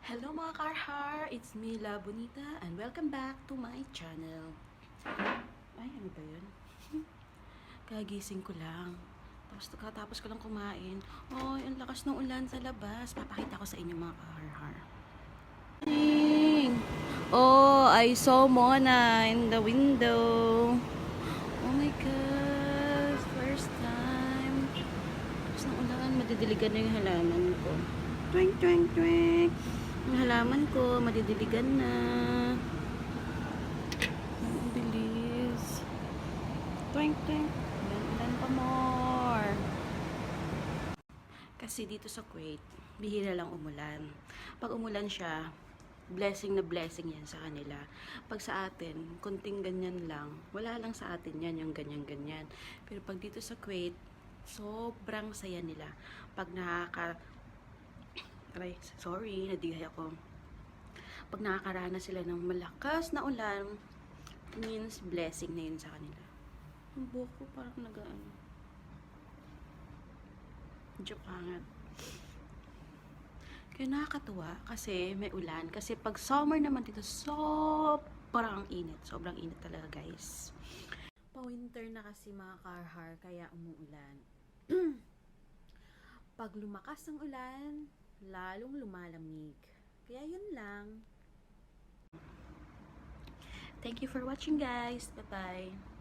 Hello mga karhar! It's me, Bonita, and welcome back to my channel. Ay, ano ba yun? Kagising ko lang. Tapos ko lang kumain. Oh, ang lakas ng ulan sa labas. Papakita ko sa inyo mga karhar. Oh, I saw Mona in the window. Oh my God! First time. Tapos ng ulan, madidiligan na yung halaman ko. Twink, twink, twink. Yung halaman ko, madidiligan na. Ang bilis. Twink, twink. Ulan pa more. Kasi dito sa Kuwait, bihira lang umulan. Pag umulan siya, blessing na blessing yan sa kanila. Pag sa atin, konting ganyan lang. Wala lang sa atin yan, yung ganyan-ganyan. Pero pag dito sa Kuwait, sobrang saya nila. Pag nadigay ako. Pag nakakaranas sila ng malakas na ulan, means blessing na yun sa kanila. Ang buhok ko parang nagaano. Joke hangat. Kaya nakakatuwa kasi may ulan. Kasi pag summer naman dito, sobrang init. Sobrang init talaga, guys. Pa-winter na kasi mga karhar, kaya umuulan. Pag lumakas ang ulan, lalong lumalamig. Kaya yun lang. Thank you for watching, guys. Bye-bye.